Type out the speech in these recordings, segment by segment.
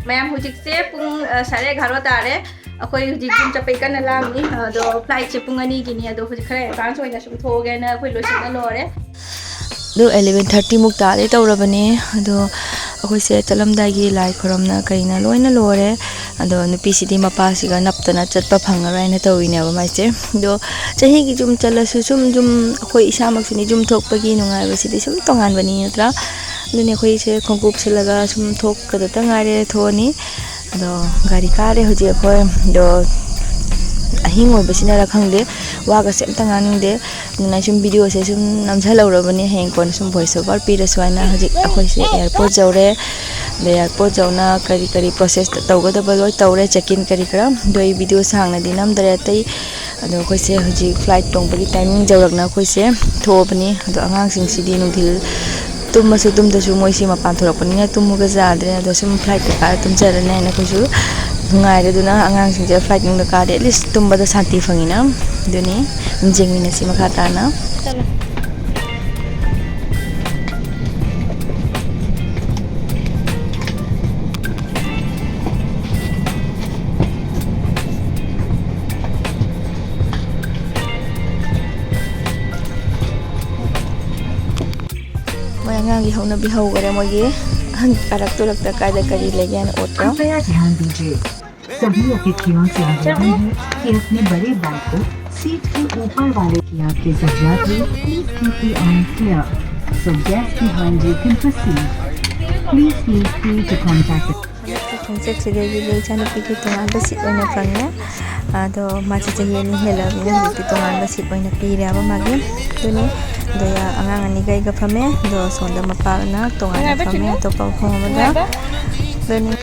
Ma'am हुजिकसे पुंग सारे घारो तारे अखोई हुजिक जुम चपे कन लामनी दो फ्लाइट से पुंग अनि गिनी दो हुजिक खरे एडवांस होइना सुम थोगे ना अखोई लोसिना लोरे दो 11:30 मुक ताले तौरबने दो अखोई से चलमदागी लाई खरमना करिना लोइना लोरे अदो नुपीसिदी मपासिगा नपतना चटपा फंगराइना तौइनेबा माइसे दो चही की जुम चलसु जुम अखोई इसामक्सुनी जुम थोकपगी नुंगाइबसिदी सुम तोंगानबनी नत्रा दुने अखोई से खोंकुप सिलगा सुम थोककदता गाइरे थोनी अदो गाड़ी कारे हुजि अखोई दो अहिंग ओइबसिना खंगदे वागा से अमता गानिंगदे नुना सुम वीडियो से सुम नमझलौरबनी हेंग कोन सुम वॉइस ओवर पीरसवाइना हुजि अखोई से एयरपोर्ट जौरे एयरपोर्ट जौना करी करी प्रोसेस तौगदबा लोय तौरे चेक इन करी करा दोई वीडियो सांगनादी नमदरे तै अदो अखोई से हुजि फ्लाइट तोंबगी टाइमिंग जौरकना अखोई से थोबनी अदो आंगांग सिंगसिदी नुधिल तुमसु तुमदसु मोइसि मपान थोरकपनिना तुमुगा जाद्रे अदो सुम फ्लाइट का तुमजरने ना कोइसु नुंगाइरे दुना आंगांग सिंजे फ्लाइट नुंगा कादे एटलीस्ट तुमबदा शांति फंगिना दुनी जेंगमिनसि मखा ताना चलो की होना भी होगरे मोगे कारक तो लगता कायदा करी ले गया और कृपया ध्यान दीजिए सभी अतिथियों से निवेदन है कि अपने बड़े बैग को सीट के ऊपर वाले की आपके सब यात्री please keep the arm clear so guest behind you can proceed please feel free to contact concept sige gi chana piki tongan ba sit oina fangna ado machi chahi ni hela ni piki tongan ba sit oina pire aba magi tuni do ya angang ani gai ga phame do sonda mapa na tongan phame to pa khomada doni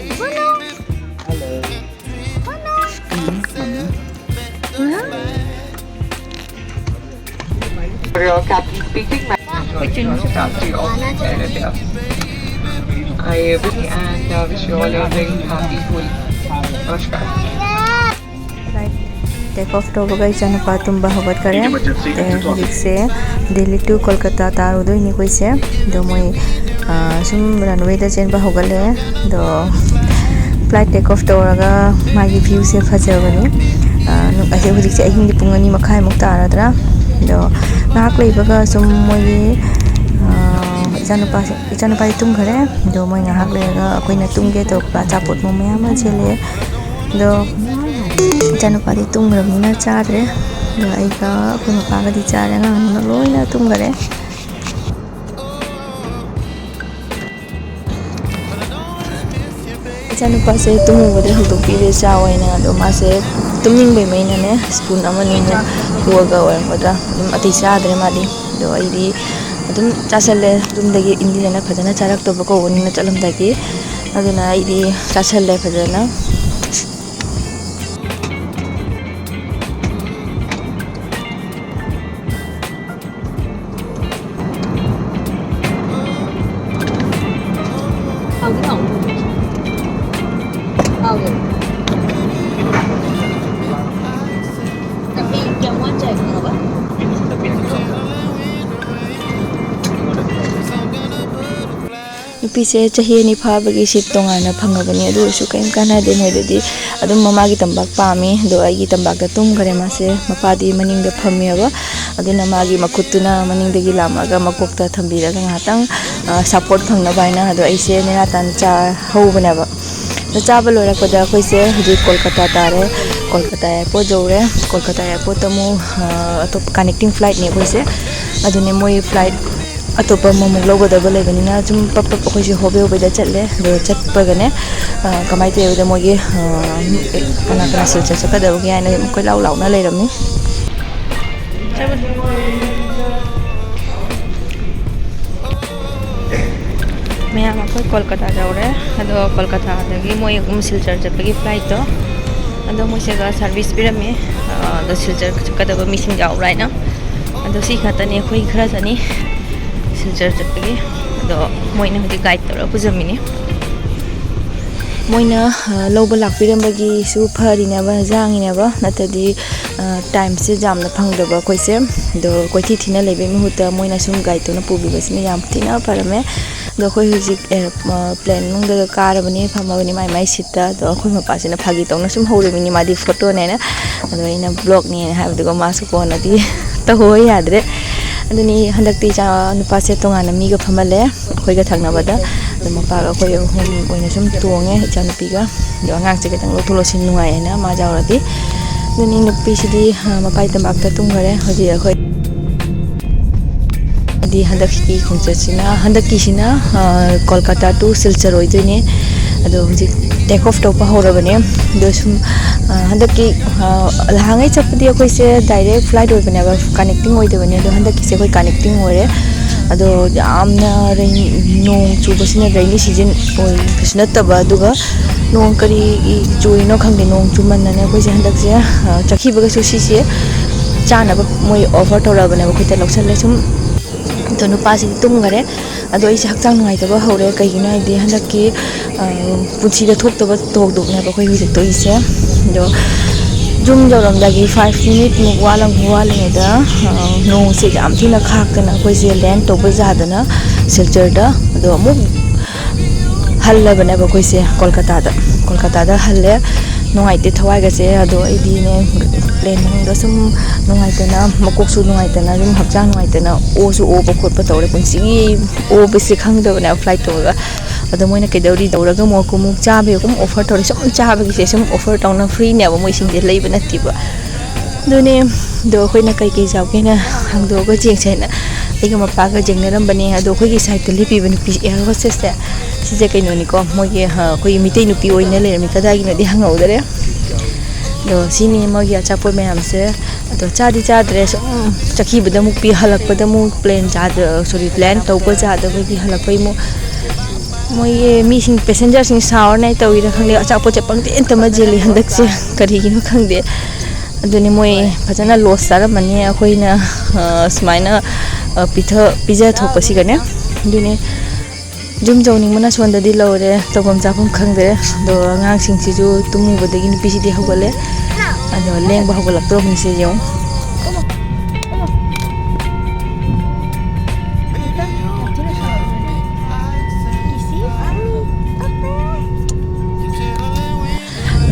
Your captain speaking. I wish and wish you all a very happy Holi. Namaskar. Right. Take off to बगै चन पातुम बहबत करे ते से Delhi to Kolkata तार उदो नि कोइ से दो मोय सुम रनवे द चेन बहगले दो फ्लाइट टेक ऑफ तोरगा मागी व्यू से फजबनी असे हुजिक से अहिंग पुंगनी मखाय मुक तारद्रा दो नाक लेबगा सुम मोय इचानुपा तुम घरे दो मोय नाक लेगा अखोइना तुमगे तो चापोट मो मया मा चले दो इचानुपा दि तुम रमिना चारे दो आइगा अखोइ मपागा दि चारे ना लोइना तुम घरे इचानुपा से तुम बदे हदो पीरे चावैना दो मासे तुमनिंग बे मैना ने स्पून अमनि ने हुगा वरमदा अति चाद्रे मादी दो आइदी अदुम चासले दुमदगी इंडियाना फजना चारक तो बको वनिना चलमदगी अदुना आइदी चासले फजना पीछे चाहिए निफाबगी सीट तोंगाना फंगबनी अदुसु कयम कानादे मोयदि अदुम ममागी तंबाक पामी दो आगी तंबाक दा तुम घरे मासे मपादी मनिंग दा फम्मियाबा अदुना मागी मखुतुना मनिंग दगी लामागा मकोकता थंबीरागा nghatang सपोर्ट फंगना बायना अदो आइसे नेना तान चा होबनाबा दा चाबा लोराकदा कोइसे हुजि कोलकाता तारे कोलकाता एयरपोर्ट जौरे कोलकाता एयरपोर्ट तमु अतोप कनेक्टिंग फ्लाइट ने कोइसे अदुने मोय फ्लाइट अतोपा ममुक लोगदबा लेबनिना जुम पप पप कोइसे होबे होबे चले दो चटपगने कमाई तेबदा मोगे कना कना से चकदब के आइना कोइ लाउ लाउना लेरमनी मैं कोई कोलकाता जाऊरे अदो कोलकाता दगी मोय सिलचर चटपगी फ्लाइट तो अदो मोसेगा सर्विस पिरमे अदो सिलचर चकदब मिसिंग जाउराइना अदो सी खतने खोइ खरा जनी सिलचर चटपगी अदो मोयना हुजि गाइड तौर पुजमिनी मोयना लौब लाकपिरमबगी सु फरिनाबा जांगिनाबा नतदी टाइम से जामना फंगदबा कोइसे दो कोइथि थिना लेबे मुहुता मोयना सुम guide तोना पुबिबसिना yam Thina फरमे do khoi hujik plan nung da karabani phamabani mai sita do khoi mapasina phagi tawna sum hawremini madi photo ne na ado ina blog ni habdugo masu ko na di ta hoi yadre aduni handakti cha nupa se tongana mi ga phamale khoi ga thangna bada do mapa ga khoi hom oina sum tonge cha nupi ga do angang che ga tang lo thulo sin nuai na ma jawrati duni nupi sidi mapai tambak ta tungare hoji khoi di handaki khongchasina handaki sina Kolkata to Silchar oidine ado hoji take off to pa horabane do sum handaki lahangai chapdi koi se direct flight oibane ba connecting oidebane do handaki se koi connecting ore ado amna rain nong chubasina rainy season oi kisna taba duga nong kari chuino khangde nong chumanna ne koi se handak se chakhi baga sushi se chana ba moi offer torabane ba khoi ta loksal le sum to nupa si tumgare ado isi hakchang ngai taba hore kai gina ide handaki punchi da thok taba tok dok na ba khoi hui to ise do jum joram dagi 5 minute mu walang da no se jam thina khak na khoi se land to ba jadana Silchar da do mu halle bana ba khoi se Kolkata da halle nungai te thawai ga se ado idi ne plane nang do sum nungai te na makok su nungai te na jum hakchang nungai te na o su o ba khot pa tawre punsi o be se khang do na flight to ga ado moina ke dauri daura ga mo ko mu cha be ko offer to sum cha ba gi se sum offer to na free ne ba moi sing de lei ba na ti ba do ne do khoi na kai ke jaw ke na hang do ga jeng che na ai ga ma pa ga jeng na ram bani ado khoi gi side te lipi ban pi air hostess te si je kai no ni ko moi ge khoi mi te nu pi oi na le mi ka da gi na di hang au dare do sini mo gi acha po me am se ado cha di cha dress chakhi bada mu pi halak bada mu plane cha sorry plane to ko cha da gi halak pai mu moi mi sing passenger sing saur nai to ira khang le acha po che pang te enta ma jeli handak se kari gi no khang de aduni moi phajana loss sar mani akhoi na smaina pizza thok pasi gane aduni jum jawning mana sonda di lore tobam chapum khangde do ngang sing si ju tumu badagi ni pisi di hogale ado leng ba hogala pro mi se jong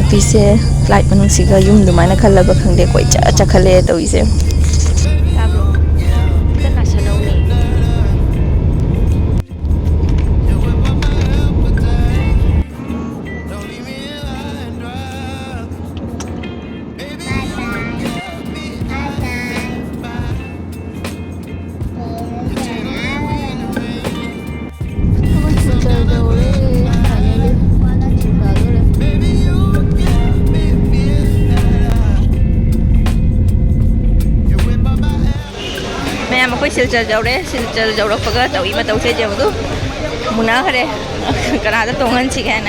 pise flight manung siga yum du mana khalla ba khangde koi cha khale to ise Silchar jauh paga tahu ima tahu saja tu munah kare kerana ada tongan sih kan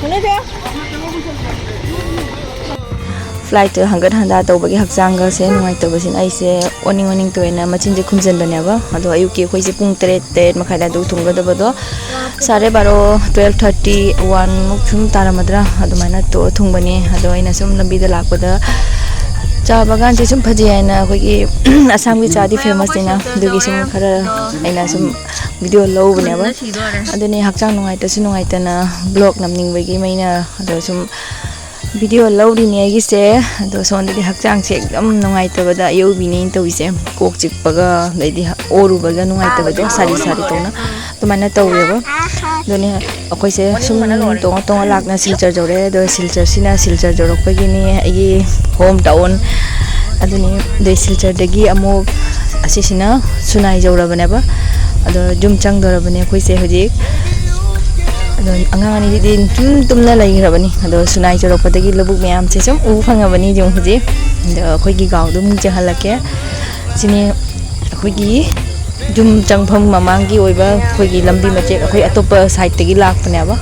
mana dia flight hanggat handa tahu bagi hak jangga se nuai tahu basin ai se oning tu ena macam je kumzen banya ba ado ayu ki koi se pung teret makai dah tu tunggu dah bedo 12:30 12:30 1 mukchum tara madra ado mana tu tung bani ado ina sum lambi dah lak pada cha bagan je sum phaji aina koi ki asam ki cha di famous dina dugi sum khara aina sum video low bane ba aduni hakchang nungai ta na blog namning bagi maina ado sum video low di ne gi se ado son di hakchang che ekdam nungai ta bada yo bi ne to ise kok chik paga dai di oru baga nungai ta bada sari to na to mana to ye ba doni akoi se sum tong lak na Silchar jore do Silchar jorok pagi ni ai home town aduni de Silchar dagi amuk asisina sunai jora bane ba ado jum chang dora bane koi se hoji ado angang ani din tumna lai rabani ado sunai jorok padagi lubuk me am se sum u phanga bani jong hoji ado koi gi gaw dum je halake sini koi gi jum changpham mamangi oiba koi gi lambi mache koi atopa side tegi lak pane ba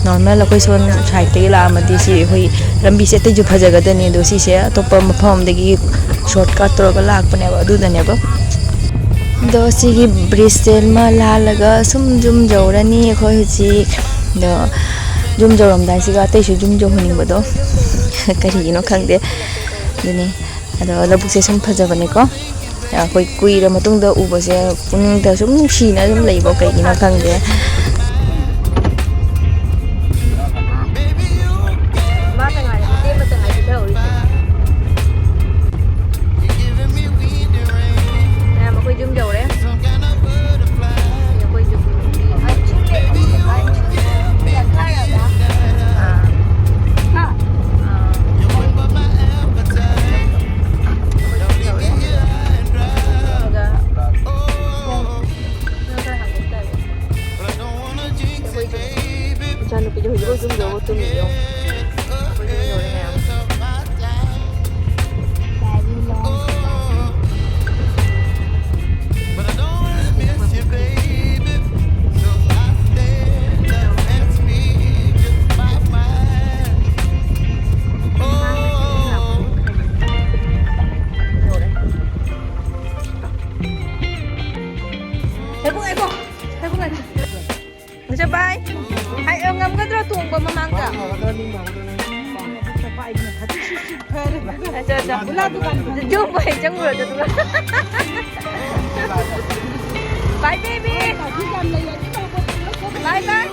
normal koi son side tegi la amadi si koi lambi se te ju phajaga dani do si se atopa mafam degi shortcut to ga lak pane ba du dane ba do si gi bristel ma la laga sum jum jawrani koi ji do jum jawram dai si ga te su jum jawhning ba do kari no khangde dani ado labuk se sum phaja bane ko ꯑꯩꯈꯣꯏ ꯀꯨꯏꯔ ꯃꯇꯨꯡꯗ ꯎꯕꯁꯦ ꯄꯨꯛꯅꯤꯡꯗ ꯁꯨꯝ ꯅꯨꯡꯁꯤꯅ ꯁꯨꯝ ꯂꯩꯕ ꯀꯩꯒꯤꯅꯣ ꯈꯪꯗꯦ ꯃꯥꯇ ꯉꯥꯏꯔꯦ ꯃꯇꯦꯛ ꯑꯃꯇ ꯉꯥꯏ ꯄꯤꯊꯍꯧꯔꯤꯁꯦ ꯃꯌꯥꯝ ꯑꯩꯈꯣꯏ ꯌꯨꯝ ꯌꯧꯔꯦ ꯑꯩꯈꯣꯏ ꯌꯨꯝꯒꯤ 이찬누피도 이거 좀 넣어 좀 이요. Bisa bay. Hai ngam gadra tung ba mamangka. Acha bula dukan jo bay jangro jo tu. Bye baby. Bye bye.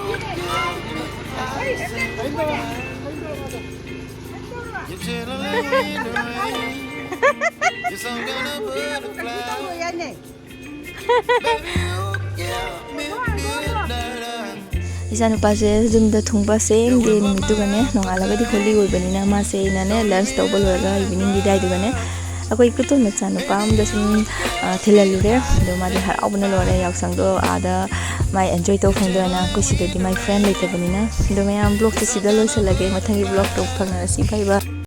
이사누빠세 줌다 통바세 게 누미두가네 농알라가디 홀리 오이버니나 마세이나네 런치 तौबा लोरगा इवनिंग गी दाइदुगाने अकोई कुतो मचानुपा अमदा सुम थिललुरे दो मादि हराउबना लोरे यावसंगदो आदा माई एन्जॉय तौ फंगदना कुसिदि माई फ्रेंड लेतबनिना दो मयाम ब्लॉग से सिदा लोसलगे मथंगी ब्लॉग तो फंगरसी भाईबा